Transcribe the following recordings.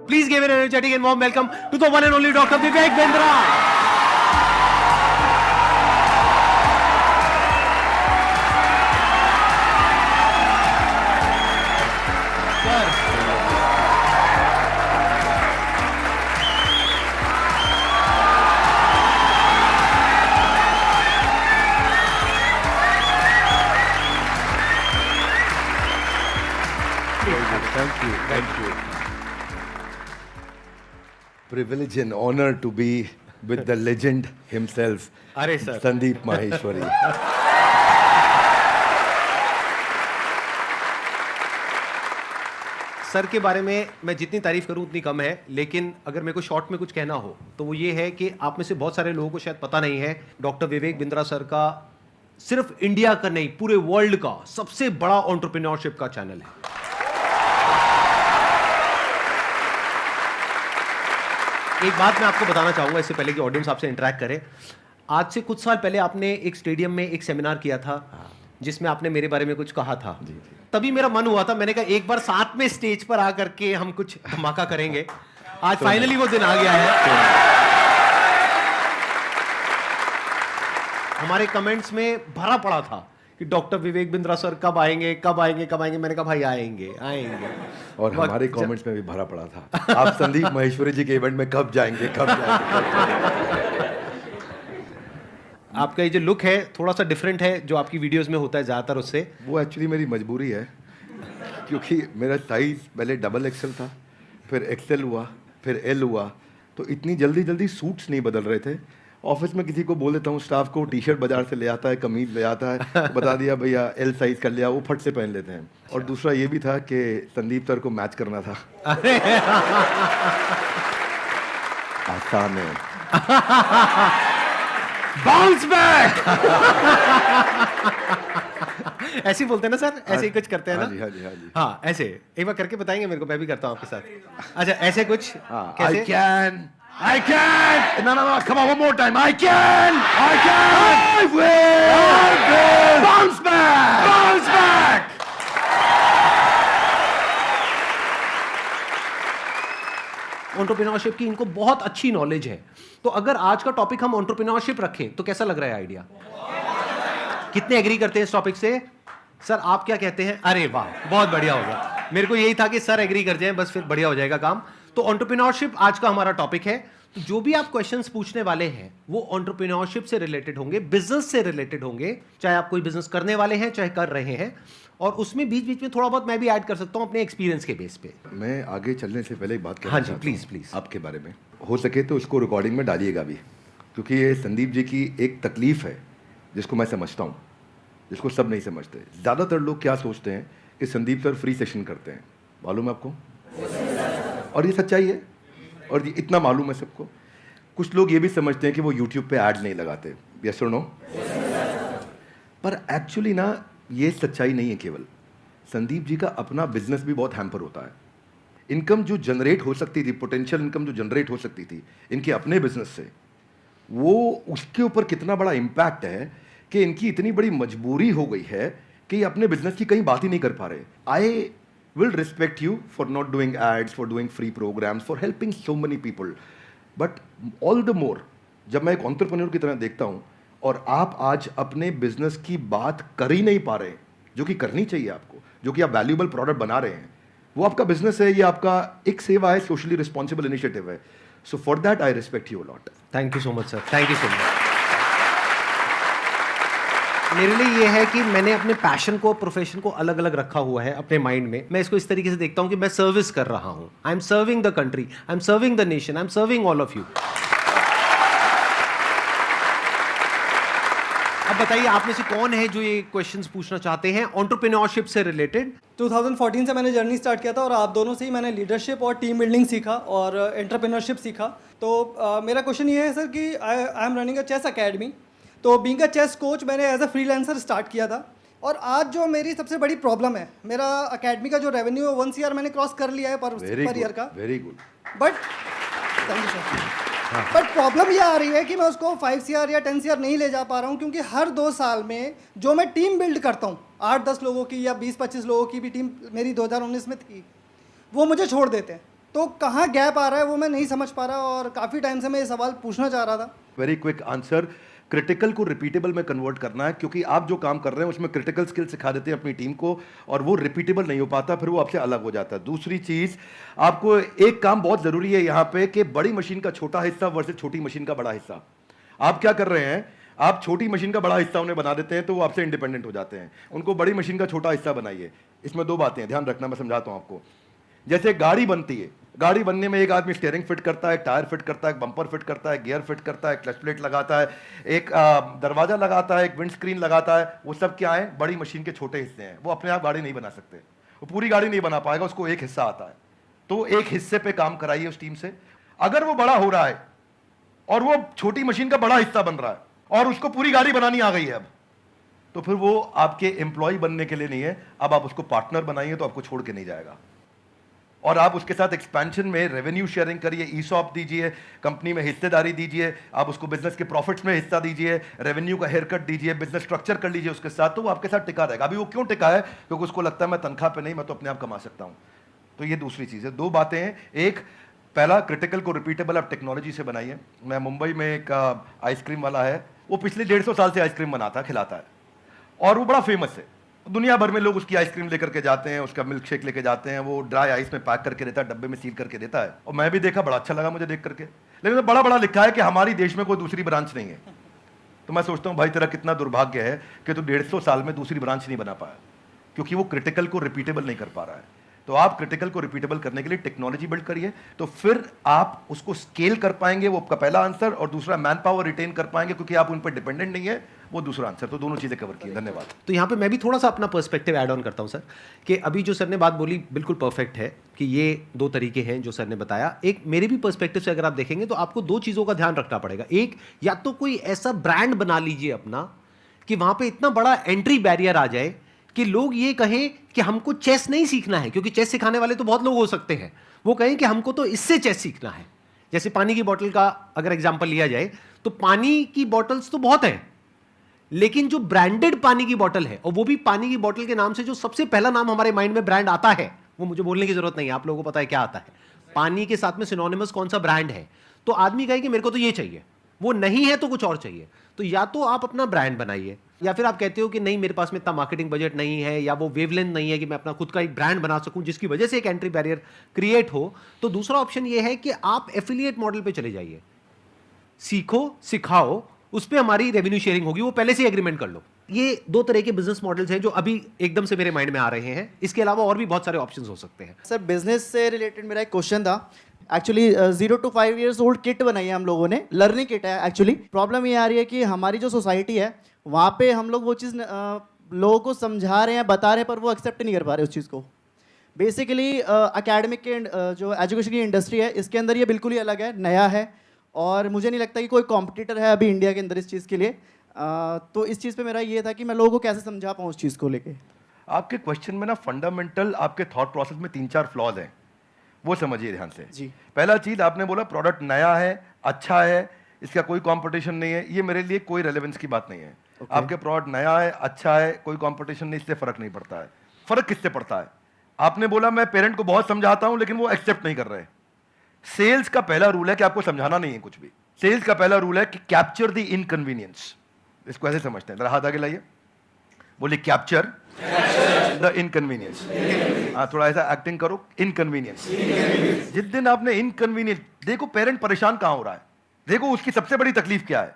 Please give an energetic and warm welcome to the one and only Dr. Vivek Bindra. Thank you. Privilege and honor to be with the legend himself, अरे sir Sandeep Maheshwari. Sir के बारे में मैं जितनी तारीफ करूं उतनी कम है, लेकिन अगर मेरे को शॉर्ट में कुछ कहना हो तो वो ये है कि आप में से बहुत सारे लोगों को शायद पता नहीं है, डॉक्टर विवेक बिंद्रा सर का सिर्फ इंडिया का नहीं पूरे वर्ल्ड का सबसे बड़ा एंटरप्रेन्योरशिप का चैनल है। एक बात मैं आपको बताना चाहूंगा इससे पहले कि ऑडियंस आपसे इंटरेक्ट करे। आज से कुछ साल पहले आपने एक स्टेडियम में एक सेमिनार किया था जिसमें आपने मेरे बारे में कुछ कहा था। तभी मेरा मन हुआ था, मैंने कहा एक बार साथ में स्टेज पर आकर के हम कुछ धमाका करेंगे। आज फाइनली वो दिन आ गया है। हमारे कमेंट्स में भरा पड़ा था कि डॉक्टर विवेक बिंद्रा सर कब आएंगे कब आएंगे कब आएंगे। मैंने कहा भाई आएंगे आएंगे। और हमारे कमेंट्स में भी भरा पड़ा था, आप संदीप महेश्वरी जी के इवेंट में कब जाएंगे कब जाएंगे। आपका ये जो लुक है थोड़ा सा डिफरेंट है जो आपकी वीडियोस में होता है ज़्यादातर उससे। वो एक्चुअली मेरी मजबूरी है, क्योंकि मेरा साइज पहले XXL था, फिर XL हुआ, फिर L हुआ, तो इतनी जल्दी जल्दी सूट्स नहीं बदल रहे थे। ऑफिस में किसी को बोल देता हूँ, स्टाफ को टी शर्ट बाजार से ले आता है, कमीज ले आता है, बता दिया भैया L साइज कर लिया, वो फट से पहन लेते हैं। और दूसरा ये भी था कि संदीप सर को मैच करना था। आसान है। Bounce back. ऐसे ही बोलते हैं ना सर, ऐसे ही कुछ करते हैं ना। हाँ जी। हाँ ऐसे एक बार करके बताएंगे मेरे को, मैं भी करता हूँ आपके साथ। अच्छा ऐसे कुछ कैसे? I can! No, come on, one more time. I can! I will! Bounce back! Bounce back! Entrepreneurship की इनको बहुत अच्छी नॉलेज है। तो अगर आज का टॉपिक हम एंटरप्रेन्योरशिप रखें तो कैसा लग रहा है आइडिया? कितने एग्री करते हैं इस टॉपिक से? सर आप क्या कहते हैं? अरे वाह बहुत बढ़िया हो गया। मेरे को यही था कि सर एग्री कर जाएं, बस फिर बढ़िया हो जाएगा काम। तो एंटरप्रेन्योरशिप आज का हमारा टॉपिक है। तो जो भी आप क्वेश्चंस पूछने वाले हैं वो एंटरप्रेन्योरशिप से रिलेटेड होंगे, बिजनेस से रिलेटेड होंगे, चाहे आप कोई बिजनेस करने वाले हैं चाहे कर रहे हैं। और उसमें बीच बीच में थोड़ा बहुत मैं भी ऐड कर सकता हूं अपने एक्सपीरियंस के बेस पे। मैं आगे चलने से पहले एक बात कहना हाँ जी चाहता हूं प्लीज आपके बारे में। हो सके तो इसको रिकॉर्डिंग में डालिएगा भी, क्योंकि ये संदीप जी की एक तकलीफ है जिसको मैं समझता हूँ, जिसको सब नहीं समझते। ज़्यादातर लोग क्या सोचते हैं कि संदीप सर फ्री सेशन करते हैं, मालूम है आपको? और ये सच्चाई है, और ये इतना मालूम है सबको। कुछ लोग ये भी समझते हैं कि वो यूट्यूब पे ऐड नहीं लगाते, यस और नो? पर एक्चुअली ना ये सच्चाई नहीं है। केवल संदीप जी का अपना बिजनेस भी बहुत हैम्पर होता है। इनकम जो जनरेट हो सकती थी, पोटेंशियल इनकम जो जनरेट हो सकती थी इनके अपने बिजनेस से, वो उसके ऊपर कितना बड़ा इम्पैक्ट है कि इनकी इतनी बड़ी मजबूरी हो गई है कि ये अपने बिजनेस की कहीं बात ही नहीं कर पा रहे। I will respect you for not doing ads, for doing free programs, for helping so many people, but all the more जब मैं एक एंटरप्रेन्योर की तरह देखता हूँ और आप आज अपने बिजनेस की बात कर ही नहीं पा रहे, जो कि करनी चाहिए आपको, जो कि आप वैल्यूएबल प्रोडक्ट बना रहे हैं, वो आपका बिजनेस है, ये आपका एक सेवा है, सोशली रिस्पॉन्सिबल इनिशिएटिव है। So for that I respect you a lot. Thank you so much sir, thank you so much. मेरे लिए ये है कि मैंने अपने पैशन को, प्रोफेशन को अलग अलग रखा हुआ है अपने माइंड में। मैं इसको इस तरीके से देखता हूं कि मैं सर्विस कर रहा हूं। I am serving the country, I am serving the nation, I am serving all of you. अब बताइए आप में से कौन है जो ये क्वेश्चंस पूछना चाहते हैं एंटरप्रेन्योरशिप से रिलेटेड? 2014 से मैंने जर्नी स्टार्ट किया था और आप दोनों से ही मैंने लीडरशिप और टीम बिल्डिंग सीखा और एंटरप्रेन्योरशिप सीखा। तो मेरा क्वेश्चन ये है सर कि I am running a chess academy. तो बीइंग अ चेस कोच मैंने एज अ फ्रीलांसर स्टार्ट किया था, और आज जो मेरी सबसे बड़ी प्रॉब्लम है, मेरा अकेडमी का जो रेवेन्यू है 1 CR मैंने क्रॉस कर लिया है पर ईयर का। Very good. But thank you sir. But problem ये आ रही है कि मैं उसको 5 CR या 10 CR नहीं ले जा पा रहा हूँ, क्योंकि हर 2 साल में जो मैं टीम बिल्ड करता हूँ, 8-10 लोगों की या 20-25 लोगों की भी टीम मेरी 2019 में थी, वो मुझे छोड़ देते हैं। तो कहाँ गैप आ रहा है वो मैं नहीं समझ पा रहा, और काफ़ी टाइम से मैं ये सवाल पूछना चाह रहा था। वेरी क्विक आंसर, क्रिटिकल को रिपीटेबल में कन्वर्ट करना है, क्योंकि आप जो काम कर रहे हैं उसमें क्रिटिकल स्किल सिखा देते हैं अपनी टीम को और वो रिपीटेबल नहीं हो पाता, फिर वो आपसे अलग हो जाता है। दूसरी चीज, आपको एक काम बहुत जरूरी है यहाँ पे कि बड़ी मशीन का छोटा हिस्सा वर्सेस छोटी मशीन का बड़ा हिस्सा। आप क्या कर रहे हैं, आप छोटी मशीन का बड़ा हिस्सा उन्हें बना देते हैं तो वो आपसे इंडिपेंडेंट हो जाते हैं। उनको बड़ी मशीन का छोटा हिस्सा बनाइए। इसमें दो बातें हैं, ध्यान रखना, मैं समझाता हूं आपको। जैसे गाड़ी बनती है, गाड़ी बनने में एक आदमी स्टीयरिंग फिट करता है, टायर फिट करता है, बम्पर फिट करता है, गियर फिट करता है, क्लच प्लेट लगाता है, एक दरवाजा लगाता है, एक विंड स्क्रीन लगाता है। वो सब क्या है, बड़ी मशीन के छोटे हिस्से हैं। वो अपने आप गाड़ी नहीं बना सकते, वो पूरी गाड़ी नहीं बना पाएगा, उसको एक हिस्सा आता है। तो एक हिस्से पे काम कराइए उस टीम से। अगर वो बड़ा हो रहा है और वो छोटी मशीन का बड़ा हिस्सा बन रहा है और उसको पूरी गाड़ी बनानी आ गई है अब, तो फिर वो आपके एम्प्लॉय बनने के लिए नहीं है। अब आप उसको पार्टनर बनाइए तो आपको छोड़ के नहीं जाएगा। और आप उसके साथ एक्सपेंशन में रेवेन्यू शेयरिंग करिए, ईसॉप दीजिए, कंपनी में हिस्सेदारी दीजिए, आप उसको बिजनेस के प्रॉफिट्स में हिस्सा दीजिए, रेवेन्यू का हेयर कट दीजिए, बिजनेस स्ट्रक्चर कर लीजिए उसके साथ, तो वो आपके साथ टिका रहेगा। अभी वो क्यों टिका है, क्योंकि उसको लगता है मैं तनख्वाह पे नहीं, मैं तो अपने आप कमा सकता हूं। तो ये दूसरी चीज है। दो बातें हैं, एक पहला, क्रिटिकल को रिपीटेबल आप टेक्नोलॉजी से बनाइए। मैं मुंबई में एक आइसक्रीम वाला है, वो पिछले 150 साल से आइसक्रीम बनाता है, खिलाता है, और वो बड़ा फेमस है। दुनिया भर में लोग उसकी आइसक्रीम लेकर के जाते हैं, उसका मिल्क शेक लेके जाते हैं। वो ड्राई आइस में पैक करके देता है, डब्बे में सील करके देता है। और मैं भी देखा, बड़ा अच्छा लगा मुझे देख करके। लेकिन तो बड़ा बड़ा लिखा है कि हमारी देश में कोई दूसरी ब्रांच नहीं है। तो मैं सोचता हूँ भाई, तेरा कितना दुर्भाग्य है कि तू 150 साल में दूसरी ब्रांच नहीं बना पाया, क्योंकि वो क्रिटिकल को रिपीटेबल नहीं कर पा रहा है। तो आप क्रिटिकल को रिपीटेबल करने के लिए टेक्नोलॉजी बिल्ड करिए, तो फिर आप उसको स्केल कर पाएंगे। वो आपका पहला आंसर। और दूसरा, मैन पावर रिटेन कर पाएंगे, क्योंकि आप उन पर डिपेंडेंट नहीं है, वो दूसरा आंसर। तो दोनों चीजें कवर की। धन्यवाद। तो यहाँ पे मैं भी थोड़ा सा अपना पर्सपेक्टिव ऐड ऑन करता हूँ सर, कि अभी जो सर ने बात बोली बिल्कुल परफेक्ट है कि ये दो तरीके हैं जो सर ने बताया। एक मेरे भी पर्सपेक्टिव से अगर आप देखेंगे तो आपको दो चीज़ों का ध्यान रखना पड़ेगा। एक, या तो कोई ऐसा ब्रांड बना लीजिए अपना कि वहाँ पे इतना बड़ा एंट्री बैरियर आ जाए कि लोग ये कहें कि हमको चेस नहीं सीखना है, क्योंकि चेस सिखाने वाले तो बहुत लोग हो सकते हैं। वो कहें कि हमको तो इससे चेस सीखना है। जैसे पानी की बोतल का अगर एग्जाम्पल लिया जाए तो पानी की बॉटल्स तो बहुत हैं, लेकिन जो ब्रांडेड पानी की बोतल है, और वो भी पानी की बोतल के नाम से जो सबसे पहला नाम हमारे माइंड में ब्रांड आता है, वो मुझे बोलने की जरूरत नहीं है, आप लोगों को पता है क्या आता है। पानी के साथ में सिनोनिमस कौन सा ब्रांड है, तो आदमी कहे कि मेरे को तो ये चाहिए, वो नहीं है तो कुछ और चाहिए। तो या तो आप अपना ब्रांड बनाइए, या फिर आप कहते हो कि नहीं मेरे पास में इतना मार्केटिंग बजट नहीं है, या वो वेवलेंथ नहीं है कि मैं अपना खुद का एक ब्रांड बना सकूं जिसकी वजह से एक एंट्री बैरियर क्रिएट हो। तो दूसरा ऑप्शन ये है कि आप एफिलिएट मॉडल पे चले जाइए, सीखो, सिखाओ, उस पर हमारी रेवेन्यू शेयरिंग होगी, वो पहले से एग्रीमेंट कर लो। ये दो तरह के बिजनेस मॉडल्स हैं जो अभी एकदम से मेरे माइंड में आ रहे हैं। इसके अलावा और भी बहुत सारे ऑप्शंस हो सकते हैं। सर, बिजनेस से रिलेटेड मेरा एक क्वेश्चन था। Actually 0 to 5 years old kit बनाई है हम लोगों ने, लर्निंग किट है। एक्चुअली प्रॉब्लम ये आ रही है कि हमारी जो सोसाइटी है वहाँ पे हम लोग वो चीज़ लोगों को समझा रहे हैं, बता रहे हैं, पर वो एक्सेप्ट नहीं कर पा रहे उस चीज़ को। बेसिकली एकेडमिक के जो एजुकेशन की इंडस्ट्री है, इसके अंदर ये बिल्कुल ही अलग है, नया है, और मुझे नहीं लगता कि कोई कॉम्पिटिटर है अभी इंडिया के अंदर इस चीज़ के लिए। तो इस चीज़ पे मेरा ये था कि मैं लोगों को कैसे समझा पाऊँ उस चीज़ को लेके। आपके क्वेश्चन में ना फंडामेंटल आपके थॉट प्रोसेस में 3-4 फ्लॉज हैं, वो समझिए ध्यान से। जी। पहला चीज, आपने बोला प्रोडक्ट नया है, अच्छा है, इसका कोई कंपटीशन नहीं है। ये मेरे लिए कोई रेलेवेंस की बात नहीं है। आपके प्रोडक्ट नया है, अच्छा है, कोई कंपटीशन नहीं, इससे फर्क नहीं पड़ता है। फर्क किससे पड़ता है? आपने बोला मैं पेरेंट को बहुत समझाता हूं लेकिन वो एक्सेप्ट नहीं कर रहे। सेल्स का पहला रूल है कि आपको समझाना नहीं है कुछ भी। सेल्स का पहला रूल है कि कैप्चर द इनकन्वीनियंस। इसको ऐसे समझते हैं, जरा हाथ आगे लाइए, बोलिए कैप्चर द इनकन्वीनियंस। हाँ, थोड़ा ऐसा एक्टिंग करो, इनकन्वीनियंस। जिस दिन आपने इनकन्वीनियंस, देखो पेरेंट परेशान कहां हो रहा है, देखो उसकी सबसे बड़ी तकलीफ क्या है।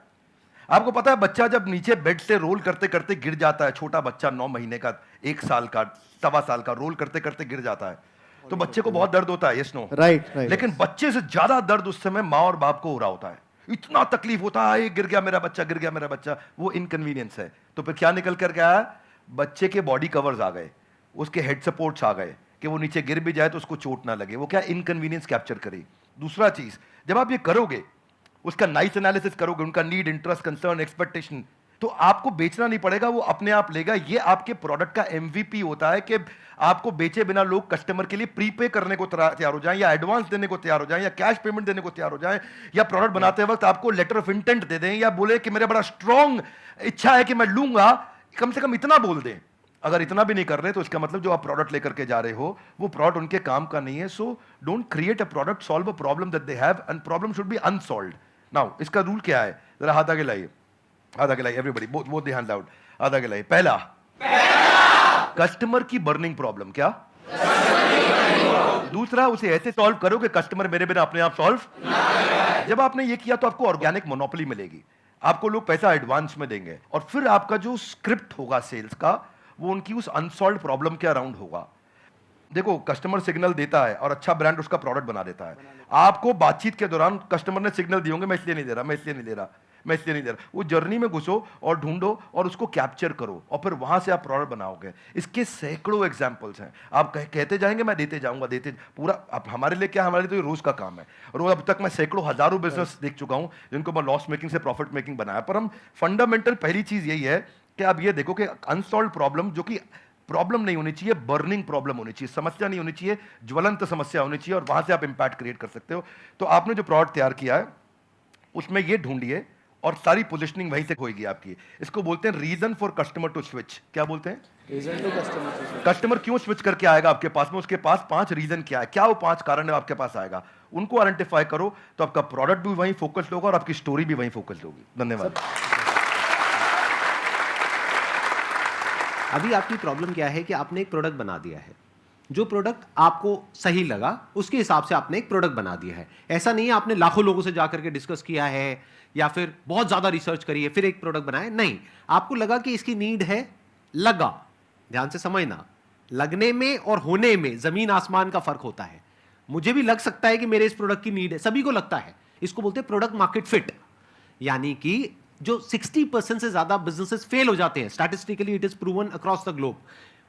आपको पता है बच्चा जब नीचे बेड से रोल करते करते गिर जाता है, छोटा बच्चा 9 महीने का, 1 साल का, 1.25 साल का, रोल करते करते गिर जाता है, तो बच्चे को बहुत दर्द होता है, यस नो? राइट। लेकिन बच्चे से ज्यादा दर्द उस समय माँ और बाप को हो रहा होता है। इतना तकलीफ होता है, गिर गया मेरा बच्चा, गिर गया मेरा बच्चा, वो इनकन्वीनियंस है। तो फिर क्या निकल कर गया? बच्चे के बॉडी कवर्स आ गए, उसके हेड सपोर्ट्स आ गए कि वो नीचे गिर भी जाए तो उसको चोट ना लगे। वो क्या इनकन्वीनियंस कैप्चर करी। दूसरा चीज, जब आप ये करोगे, उसका नाइस एनालिसिस करोगे, उनका नीड, इंटरेस्ट, कंसर्न, एक्सपेक्टेशन, तो आपको बेचना नहीं पड़ेगा, वो अपने आप लेगा। ये आपके प्रोडक्ट का एमवीपी होता है कि आपको बेचे बिना लोग कस्टमर के लिए प्रीपे करने को तैयार हो जाएं, या एडवांस देने को तैयार हो जाएं, या कैश पेमेंट देने को तैयार हो जाएं, या प्रोडक्ट बनाते वक्त आपको लेटर ऑफ इंटेंट दे दें, या बोले कि मेरा बड़ा स्ट्रॉन्ग इच्छा है कि मैं लूंगा, कम से कम इतना बोल दें अगर इतना भी नहीं कर रहे तो इसका मतलब जो आप प्रोडक्ट लेकर के जा रहे हो वो प्रोडक्ट उनके काम का नहीं है. So don't create a product, solve a problem that they have and problem should be unsolved. Now इसका रूल क्या है, जरा हाथ आगे लाइए, हाथ आगे लाइए everybody, both the hands out, हाथ आगे लाइए. पहला कस्टमर की बर्निंग प्रॉब्लम, क्या? दूसरा उसे ऐसे सॉल्व करो कि कस्टमर मेरे बिना अपने आप सॉल्व. जब आपने ये किया तो आपको ऑर्गेनिक मोनोपोली मिलेगी, आपको लोग पैसा एडवांस में देंगे और फिर आपका जो स्क्रिप्ट होगा सेल्स का वो उनकी उस अनसॉल्व प्रॉब्लम के अराउंड होगा. देखो कस्टमर सिग्नल देता है और अच्छा ब्रांड उसका प्रोडक्ट बना देता है. आपको बातचीत के दौरान कस्टमर ने सिग्नल दिए होंगे मैं इसलिए नहीं दे रहा, मैं इसलिए नहीं दे रहा, मैं इसलिए नहीं दे रहा. वो जर्नी में घुसो और ढूंढो और उसको कैप्चर करो और फिर वहां से आप प्रोडक्ट बनाओगे. इसके सैकड़ों एग्जांपल्स हैं. आप कहते जाएंगे मैं देते जाऊंगा, देते पूरा. आप हमारे लिए क्या, हमारे लिए तो ये रोज का काम है. रोज अब तक मैं सैकड़ों हजारों बिजनेस देख चुका हूं जिनको मैं लॉस मेकिंग से प्रॉफिट मेकिंग बनाया. पर हम फंडामेंटल पहली चीज यही है कि आप ये देखो कि अनसॉल्व प्रॉब्लम, जो कि प्रॉब्लम नहीं होनी चाहिए, बर्निंग प्रॉब्लम होनी चाहिए, समस्या नहीं होनी चाहिए, ज्वलंत समस्या होनी चाहिए और वहां से आप इंपैक्ट क्रिएट कर सकते हो. तो आपने जो प्रोडक्ट तैयार किया है उसमें ये ढूंढिए और सारी पोजिशनिंग वहीं से होगी आपकी. इसको बोलते हैं reason for customer to switch. क्या बोलते हैं? Reason to customer. कस्टमर क्यों स्विच करके आएगा आपके पास में, उसके पास 5 रीजन क्या है, क्या वो 5 कारण है आपके पास आएगा. उनको आइडेंटिफाई करो तो आपका प्रोडक्ट भी वहीं फोकस्ड होगा और आपकी स्टोरी भी वहीं फोकस्ड होगी. धन्यवाद. अभी आपकी प्रॉब्लम क्या है कि आपने एक प्रोडक्ट बना दिया है, जो प्रोडक्ट आपको सही लगा उसके हिसाब से आपने एक प्रोडक्ट बना दिया है. ऐसा नहीं है आपने लाखों लोगों से जाकर के डिस्कस किया है या फिर बहुत ज्यादा रिसर्च करी है फिर एक प्रोडक्ट बनाया. नहीं, आपको लगा कि इसकी नीड है, लगा. ध्यान से समझना, लगने में और होने में जमीन आसमान का फर्क होता है. मुझे भी लग सकता है कि मेरे इस प्रोडक्ट की नीड है, सभी को लगता है. इसको बोलते हैं प्रोडक्ट मार्केट फिट. यानी कि जो 60% से ज्यादा बिजनेसेस फेल हो जाते हैं, statistically it is proven across the globe,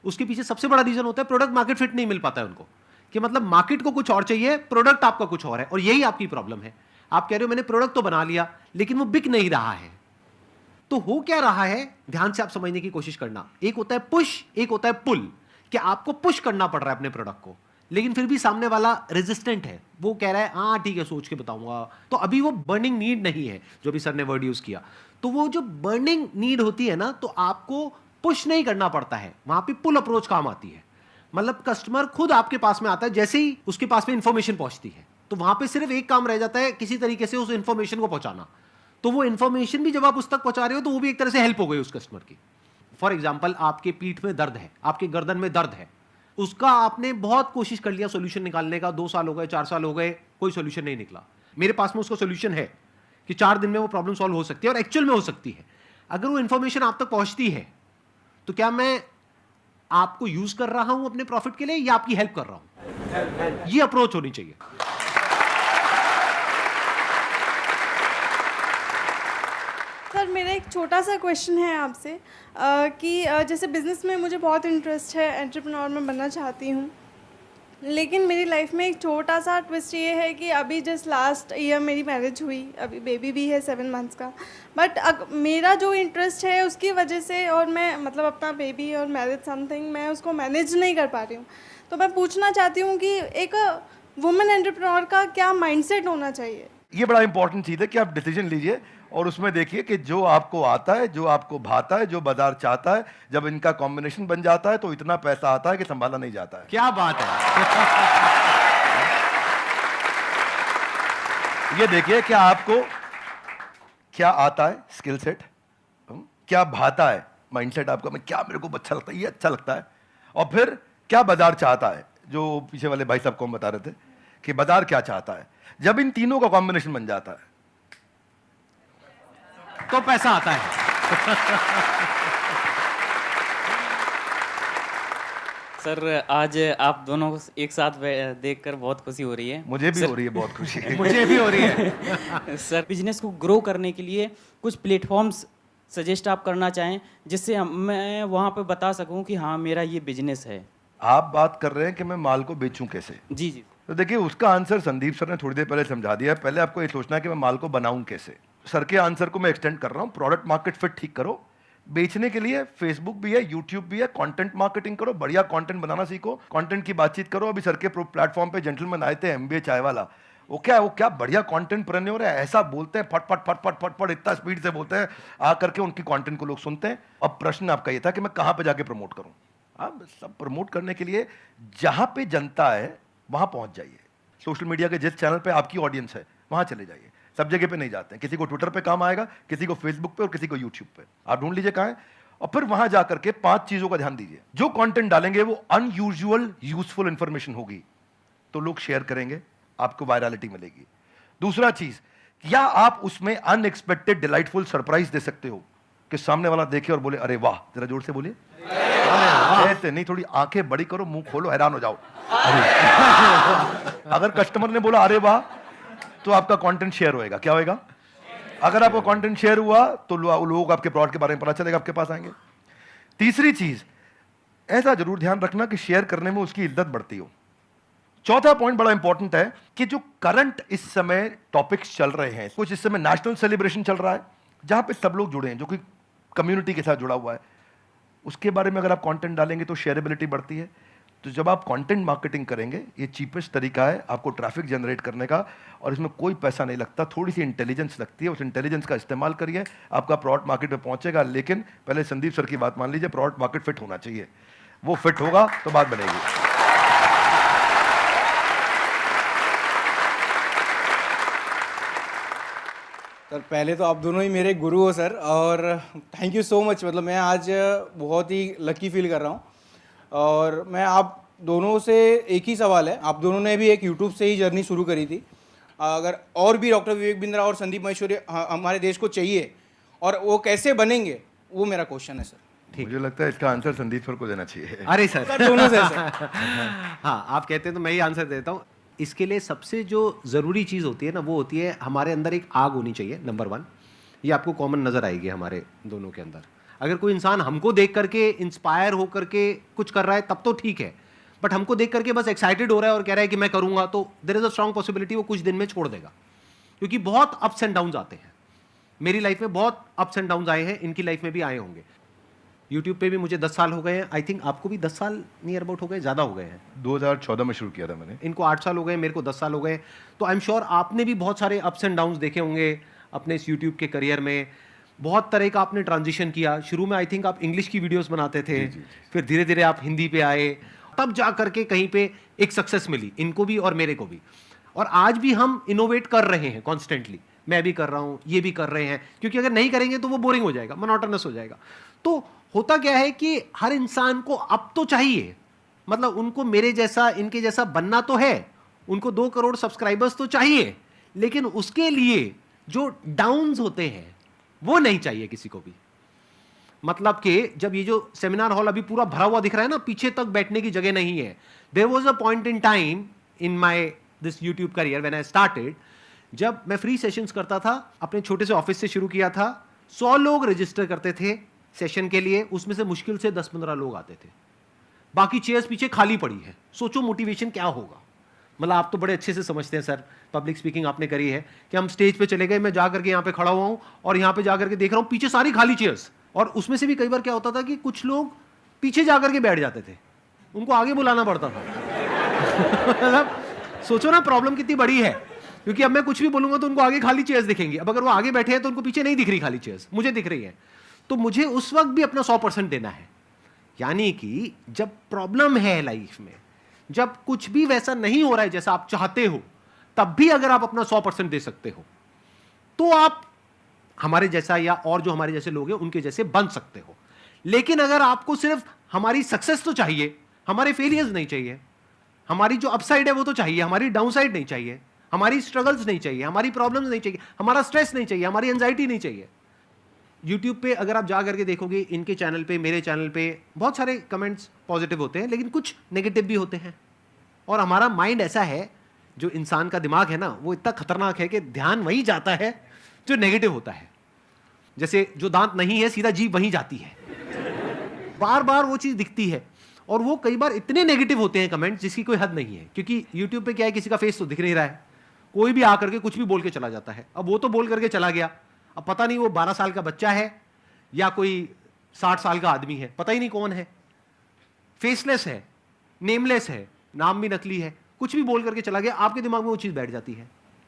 उसके पीछे सबसे बड़ा रीजन होता है प्रोडक्ट मार्केट फिट नहीं मिल पाता है उनको. कि मतलब मार्केट को कुछ और चाहिए, प्रोडक्ट आपका कुछ और है. और यही आपकी प्रॉब्लम है. आप कह रहे हो मैंने प्रोडक्ट तो बना लिया लेकिन वो बिक नहीं रहा है. तो हो क्या रहा है, ध्यान से आप समझने की कोशिश करना. एक होता है पुश, एक होता है पुल. कि आपको पुश करना पड़ रहा है अपने प्रोडक्ट को, लेकिन फिर भी सामने वाला रेजिस्टेंट है. वो कह रहा है हाँ ठीक है सोच के बताऊंगा. तो अभी वो बर्निंग नीड नहीं है, जो भी सर ने वर्ड यूज किया. तो वो जो बर्निंग नीड होती है ना, तो आपको पुश नहीं करना पड़ता है, वहां पे पुल अप्रोच काम आती है. मतलब कस्टमर खुद आपके पास में आता है, जैसे ही उसके पास में इंफॉर्मेशन पहुंचती है तो वहां पे सिर्फ एक काम रह जाता है, किसी तरीके से उस इंफॉर्मेशन को पहुंचाना. तो वो इंफॉर्मेशन भी जब आप उस तक पहुंचा रहे हो तो वो भी एक तरह से हेल्प हो गई उस कस्टमर की. फॉर एग्जाम्पल, आपके पीठ में दर्द है, आपके गर्दन में दर्द है, उसका आपने बहुत कोशिश कर लिया सोल्यूशन निकालने का, 2 साल हो गए, 4 साल हो गए, कोई सोल्यूशन नहीं निकला. मेरे पास में उसका सोल्यूशन है कि 4 दिन में वो प्रॉब्लम सॉल्व हो सकती है और एक्चुअल में हो सकती है. अगर वो इंफॉर्मेशन आप तक पहुंचती है तो क्या मैं आपको यूज कर रहा हूं अपने प्रॉफिट के लिए या आपकी हेल्प कर रहा हूं? ये अप्रोच होनी चाहिए. सर मेरा एक छोटा सा क्वेश्चन है आपसे कि जैसे बिज़नेस में मुझे बहुत इंटरेस्ट है, एंटरप्रेन्योर में बनना चाहती हूँ, लेकिन मेरी लाइफ में एक छोटा सा ट्विस्ट ये है कि अभी जस्ट लास्ट ईयर मेरी मैरिज हुई, अभी बेबी भी है 7 मंथ्स का. बट मेरा जो इंटरेस्ट है उसकी वजह से, और मैं मतलब अपना बेबी और मैरिज समथिंग मैं उसको मैनेज नहीं कर पा रही हूँ. तो मैं पूछना चाहती हूँ कि एक वुमेन एंटरप्रेन्योर का क्या माइंडसेट होना चाहिए? ये बड़ा इंपॉर्टेंट चीज है कि आप डिसीजन लीजिए और उसमें देखिए कि जो आपको आता है, जो आपको भाता है, जो बाजार चाहता है, जब इनका कॉम्बिनेशन बन जाता है तो इतना पैसा आता है कि संभाला नहीं जाता है. क्या बात है. ये देखिए क्या आपको क्या आता है, स्किल सेट, क्या भाता है, माइंडसेट आपका, मैं क्या मेरे को अच्छा लगता है, ये अच्छा लगता है, और फिर क्या बाजार चाहता है, जो पीछे वाले भाई साहब को हम बता रहे थे कि बाजार क्या चाहता है. जब इन तीनों का कॉम्बिनेशन बन जाता है तो पैसा आता है. सर आज आप दोनों को एक साथ देखकर बहुत खुशी हो रही है. मुझे भी हो रही है बहुत खुशी. मुझे भी हो रही है. सर बिजनेस को ग्रो करने के लिए कुछ प्लेटफॉर्म्स सजेस्ट आप करना चाहें जिससे मैं वहाँ पे बता सकूँ कि हाँ मेरा ये बिजनेस है. आप बात कर रहे हैं कि मैं माल को बेचूं कैसे. जी जी. तो देखिए उसका आंसर संदीप सर ने थोड़ी देर पहले समझा दिया. पहले आपको ये सोचना है कि मैं माल को बनाऊं कैसे. सर के आंसर को मैं एक्सटेंड कर रहा हूं. प्रोडक्ट मार्केट फिट ठीक करो. बेचने के लिए फेसबुक भी है, यूट्यूब भी है, कंटेंट मार्केटिंग करो, बढ़िया कंटेंट बनाना सीखो, कंटेंट की बातचीत करो. अभी सर के प्लेटफॉर्म पे जेंटलमैन आए थे, एमबीए चाय वाला, वो क्या बढ़िया कंटेंट प्रेन्योर है, ऐसा बोलते हैं फट फट फट फट फट फट इतना स्पीड से बोलते हैं, आ करके उनकी कंटेंट को लोग सुनते हैं. अब प्रश्न आपका ये था कि मैं कहां पे जाके प्रमोट करूं. आप सब प्रमोट करने के लिए जहां पे जनता है वहां पहुंच जाइए। सोशल मीडिया के जिस चैनल पे आपकी ऑडियंस है वहां चले जाइए, सब जगह पे नहीं जाते हैं। किसी को ट्विटर पे काम आएगा, किसी को फेसबुक पे और किसी को यूट्यूब पे। आप ढूंढ लीजिए कहाँ है और फिर वहां जाकर के 5 चीजों का ध्यान दीजिए। जो कंटेंट डालेंगे वो अनयूजुअल यूजफुल इंफॉर्मेशन होगी तो लोग शेयर करेंगे, आपको वायरलिटी मिलेगी। दूसरा चीज, क्या आप उसमें अनएक्सपेक्टेड डिलाइटफुल सरप्राइज दे सकते हो कि सामने वाला देखे और बोले अरे वाह, जरा जोर से बोलिए ऐसे नहीं, थोड़ी आंखें बड़ी करो, मुंह खोलो, हैरान हो जाओ। अगर कस्टमर ने बोला अरे वाह तो आपका कंटेंट शेयर होएगा। क्या होएगा? अगर आपका कंटेंट शेयर हुआ तो लोग आपके प्रोडक्ट के बारे में पता चलेगा, आपके पास आएंगे। तीसरी चीज, ऐसा जरूर ध्यान रखना कि शेयर करने में उसकी इज्जत बढ़ती हो। चौथा पॉइंट बड़ा इंपॉर्टेंट है कि जो करंट इस समय टॉपिक्स चल रहे हैं, कुछ इस समय नेशनल सेलिब्रेशन चल रहा है जहां पे सब लोग जुड़े हैं, जो कि कम्युनिटी के साथ जुड़ा हुआ है, उसके बारे में अगर आप कंटेंट डालेंगे तो शेयरेबिलिटी बढ़ती है। तो जब आप कंटेंट मार्केटिंग करेंगे, ये चीपेस्ट तरीका है आपको ट्रैफिक जनरेट करने का और इसमें कोई पैसा नहीं लगता, थोड़ी सी इंटेलिजेंस लगती है। उस इंटेलिजेंस का इस्तेमाल करिए, आपका प्रोडक्ट मार्केट में पहुंचेगा। लेकिन पहले संदीप सर की बात मान लीजिए, प्रोडक्ट मार्केट फिट होना चाहिए। वो फिट होगा तो बात बनेगी। सर पहले तो आप दोनों ही मेरे गुरु हो सर, और थैंक यू सो मच। मतलब मैं आज बहुत ही लकी फील कर रहा हूँ। और मैं आप दोनों से एक ही सवाल है, आप दोनों ने भी एक यूट्यूब से ही जर्नी शुरू करी थी, अगर और भी डॉक्टर विवेक बिंद्रा और संदीप महेश्वरी हमारे देश को चाहिए और वो कैसे बनेंगे, वो मेरा क्वेश्चन है सर। मुझे लगता है इसका आंसर संदीप सर को देना चाहिए। अरे सर सर दोनों से सर। हाँ, आप कहते हैं तो मैं ही आंसर देता हूँ। इसके लिए सबसे जो ज़रूरी चीज़ होती है ना, वो होती है हमारे अंदर एक आग होनी चाहिए, नंबर 1। ये आपको कॉमन नज़र आएगी हमारे दोनों के अंदर। अगर कोई इंसान हमको देख करके इंस्पायर हो करके कुछ कर रहा है तब तो ठीक है, बट हमको देख करके बस एक्साइटेड हो रहा है और कह रहा है कि मैं करूँगा, तो there is a strong possibility वो कुछ दिन में छोड़ देगा। क्योंकि बहुत अप्स एंड डाउन्स आते हैं। मेरी लाइफ में बहुत अप्स एंड डाउन्स आए हैं, इनकी लाइफ में भी आए होंगे। यूट्यूब पे भी मुझे 10 साल हो गए हैं, आई थिंक आपको भी 10 साल नियर अबाउट हो गए, ज़्यादा हो गए हैं। 2014 में शुरू किया था मैंने। इनको 8 साल हो गए, मेरे को 10 साल हो गए। तो आई एम श्योर आपने भी बहुत सारे अप्स एंड डाउन्स देखे होंगे अपने इस यूट्यूब के करियर में। बहुत तरह का आपने ट्रांजिशन किया। शुरू में आई थिंक आप इंग्लिश की वीडियोस बनाते थे, फिर धीरे धीरे आप हिंदी पे आए, तब जा करके कहीं पे एक सक्सेस मिली इनको भी और मेरे को भी। और आज भी हम इनोवेट कर रहे हैं कॉन्स्टेंटली, मैं भी कर रहा हूँ, ये भी कर रहे हैं, क्योंकि अगर नहीं करेंगे तो वो बोरिंग हो जाएगा, मोनोटोनस हो जाएगा। तो होता क्या है कि हर इंसान को अब तो चाहिए, मतलब उनको मेरे जैसा इनके जैसा बनना तो है, उनको 2 करोड़ सब्सक्राइबर्स तो चाहिए, लेकिन उसके लिए जो डाउन्स होते हैं वो नहीं चाहिए किसी को भी। मतलब कि जब ये जो सेमिनार हॉल अभी पूरा भरा हुआ दिख रहा है ना, पीछे तक बैठने की जगह नहीं है। There was a point in time in my this YouTube career when I started, जब मैं फ्री सेशंस करता था, अपने छोटे से ऑफिस से शुरू किया था, 100 लोग रजिस्टर करते थे सेशन के लिए, उसमें से मुश्किल से 10-15 लोग आते थे, बाकी चेयर्स पीछे खाली पड़ी है। सोचो मोटिवेशन क्या होगा। मतलब आप तो बड़े अच्छे से समझते हैं सर, पब्लिक स्पीकिंग आपने करी है, कि हम स्टेज पे चले गए, मैं जा करके यहाँ पे खड़ा हुआ हूँ और यहाँ पे जा करके देख रहा हूँ पीछे सारी खाली चेयर्स, और उसमें से भी कई बार क्या होता था कि कुछ लोग पीछे जा करके बैठ जाते थे, उनको आगे बुलाना पड़ता था। मतलब सोचो ना प्रॉब्लम कितनी बड़ी है, क्योंकि अब मैं कुछ भी बोलूंगा तो उनको आगे खाली चेयर्स दिखेंगी। अब अगर वो आगे बैठे हैं तो उनको पीछे नहीं दिख रही खाली चेयर्स, मुझे दिख रही है। तो मुझे उस वक्त भी अपना 100% देना है। यानी कि जब प्रॉब्लम है लाइफ में, जब कुछ भी वैसा नहीं हो रहा है जैसा आप चाहते हो, तब भी अगर आप अपना 100% दे सकते हो तो आप हमारे जैसा या और जो हमारे जैसे लोग हैं उनके जैसे बन सकते हो। लेकिन अगर आपको सिर्फ हमारी सक्सेस तो चाहिए, हमारे फेलियर्स नहीं चाहिए, हमारी जो अपसाइड है वो तो चाहिए, हमारी डाउनसाइड नहीं चाहिए, हमारी स्ट्रगल्स नहीं चाहिए, हमारी प्रॉब्लम्स नहीं चाहिए, हमारा स्ट्रेस नहीं चाहिए, हमारी एंजाइटी नहीं चाहिए। यूट्यूब पे अगर आप जा करके देखोगे, इनके चैनल पे, मेरे चैनल पे बहुत सारे कमेंट्स पॉजिटिव होते हैं, लेकिन कुछ नेगेटिव भी होते हैं। और हमारा माइंड ऐसा है, जो इंसान का दिमाग है ना, वो इतना खतरनाक है कि ध्यान वहीं जाता है जो नेगेटिव होता है। जैसे जो दांत नहीं है, सीधा जीभ वहीं जाती है, बार बार वो चीज़ दिखती है। और वो कई बार इतने नेगेटिव होते हैं कमेंट्स जिसकी कोई हद नहीं है, क्योंकि यूट्यूब पे क्या है, किसी का फेस तो दिख नहीं रहा है, कोई भी आकर के कुछ भी बोल के चला जाता है। अब वो तो बोल करके चला गया, अब पता नहीं वो 12 साल का बच्चा है या कोई 60 साल का आदमी है, पता ही नहीं कौन है, फेसलेस है, नेमलेस है, नाम भी नकली है, कुछ भी बोल करके चला गया, आपके दिमाग में वो चीज़ बैठ जाती है।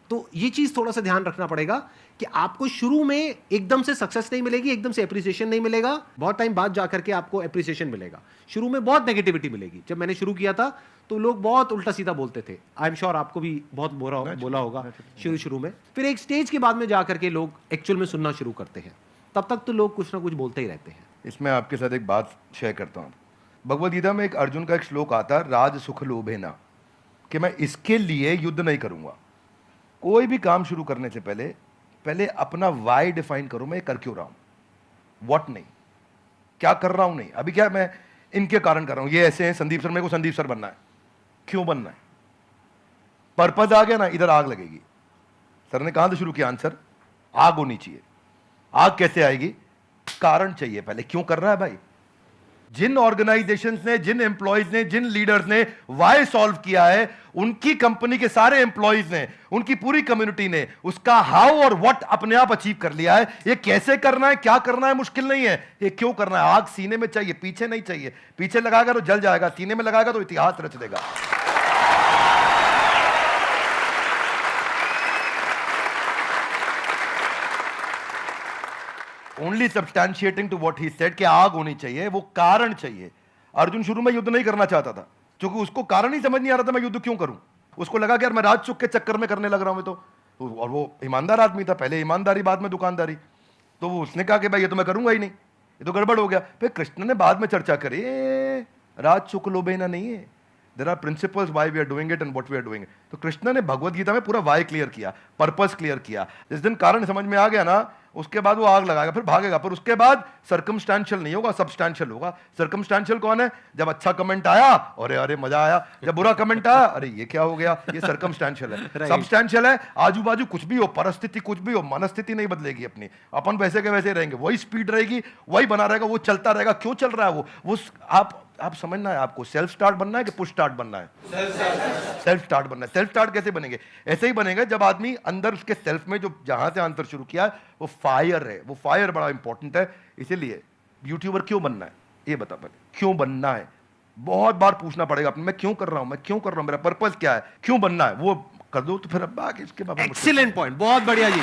तो ये चीज थोड़ा सा ध्यान रखना पड़ेगा कि आपको शुरू में एकदम से सक्सेस नहीं मिलेगी, एकदम से एप्रिसिएशन नहीं मिलेगा, बहुत टाइम बाद जाकर के आपको एप्रिसिएशन मिलेगा। शुरू में बहुत नेगेटिविटी मिलेगी। जब मैंने शुरू किया था तो लोग बहुत उल्टा सीधा बोलते थे, आई एम श्योर आपको भी बहुत बोला होगा शुरू में। फिर एक स्टेज के बाद में जाकर के लोग एक्चुअल में सुनना शुरू करते हैं, तब तक तो लोग कुछ ना कुछ बोलते ही रहते हैं। इसमें आपके साथ एक बात शेयर करता हूँ। भगवद गीता में एक अर्जुन का एक श्लोक आता है, राज सुख लोभे ना, कि मैं इसके लिए युद्ध नहीं करूंगा। कोई भी काम शुरू करने से पहले अपना वाई डिफाइन करो, मैं कर क्यों रहा हूं, व्हाट नहीं, क्या कर रहा हूं नहीं। अभी क्या मैं इनके कारण कर रहा हूं, ये ऐसे हैं संदीप सर, मेरे को संदीप सर बनना है, क्यों बनना है, पर्पज आ गया ना, इधर आग लगेगी। सर ने कहां से शुरू किया आंसर, आग होनी चाहिए। आग कैसे आएगी, कारण चाहिए पहले, क्यों कर रहा है भाई। जिन ऑर्गेनाइजेशंस ने, जिन एम्प्लॉयज ने, जिन लीडर्स ने वाई सॉल्व किया है, उनकी कंपनी के सारे एम्प्लॉयज ने, उनकी पूरी कम्युनिटी ने उसका हाउ और व्हाट अपने आप अचीव कर लिया है। ये कैसे करना है, क्या करना है मुश्किल नहीं है, ये क्यों करना है। आग सीने में चाहिए, पीछे नहीं चाहिए। पीछे लगाएगा तो जल जाएगा, सीने में लगाएगा तो इतिहास रच देगा। Only substantiating to what he said कि आग होनी चाहिए, वो कारण चाहिए। अर्जुन शुरू में युद्ध नहीं करना चाहता था, क्योंकि उसको कारण ही समझ नहीं आ रहा था मैं युद्ध क्यों करूं। उसको लगा कि यार मैं राजसुख के चक्कर में करने लग रहा हूं तो, और वो ईमानदार आदमी था, पहले ईमानदारी बाद में दुकानदारी। तो वो उसने कहा कि भाई ये तो मैं करूंगा ही नहीं, ये तो गड़बड़ हो गया। फिर कृष्ण ने बाद में चर्चा करी, राजसुख लोभेना नहीं है, there are principles why we are doing it and what we are doing. तो कृष्ण ने भगवद गीता में पूरा वाई क्लियर किया, पर्पस क्लियर किया। जिस दिन कारण समझ में आ गया ना, उसके बाद वो आग लगाएगा, फिर भागेगा। पर उसके बाद सर्कमस्टेंशियल नहीं होगा, सब्सटेंशियल होगा। सर्कमस्टेंशियल कौन है, जब अच्छा कमेंट आया अरे अरे मजा आया, जब बुरा कमेंट आया अरे ये क्या हो गया, ये सर्कमस्टेंशियल है। सब्सटेंशियल है, आजू बाजू कुछ भी हो, परिस्थिति कुछ भी हो, मनस्थिति नहीं बदलेगी अपनी, अपन वैसे के वैसे रहेंगे, वही स्पीड रहेगी, वही बना रहेगा, वो चलता रहेगा। क्यों चल रहा है वो आप समझना है आपको, सेल्फ स्टार्ट बनना है कि पुश स्टार्ट बनना है। सेल्फ स्टार्ट बनना है। सेल्फ स्टार्ट कैसे बनेंगे, ऐसे ही बनेगा जब आदमी अंदर उसके सेल्फ में जो जहां से आंसर शुरू किया वो फायर है। वो फायर बड़ा इंपॉर्टेंट है। इसीलिए यूट्यूबर क्यों बनना है, ये बता पहले, क्यों बनना है। बहुत बार पूछना पड़ेगा अपने, मैं क्यों कर रहा हूं, मैं क्यों कर रहा हूं, मेरा पर्पस क्या है, क्यों बनना है, वो कर दो तो फिर अब आगे इसके बाद। एक्सीलेंट पॉइंट, बहुत बढ़िया जी।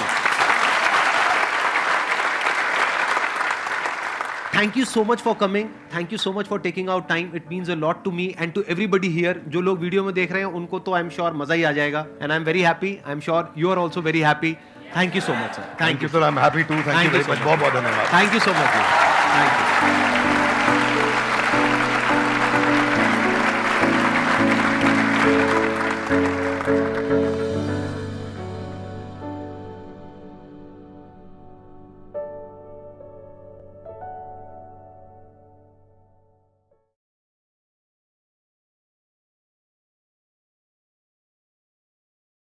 Thank you so much for coming. Thank you so much for taking out time. It means a lot to me and to everybody here. जो लोग वीडियो में देख रहे हैं उनको तो I'm sure मजा ही आ जाएगा. And I'm very happy. I'm sure you are also very happy. Thank you so much, sir. Thank you, sir. I'm happy too. Thank you very much. बहुत बहुत धन्यवाद. Thank you so much. Thank you.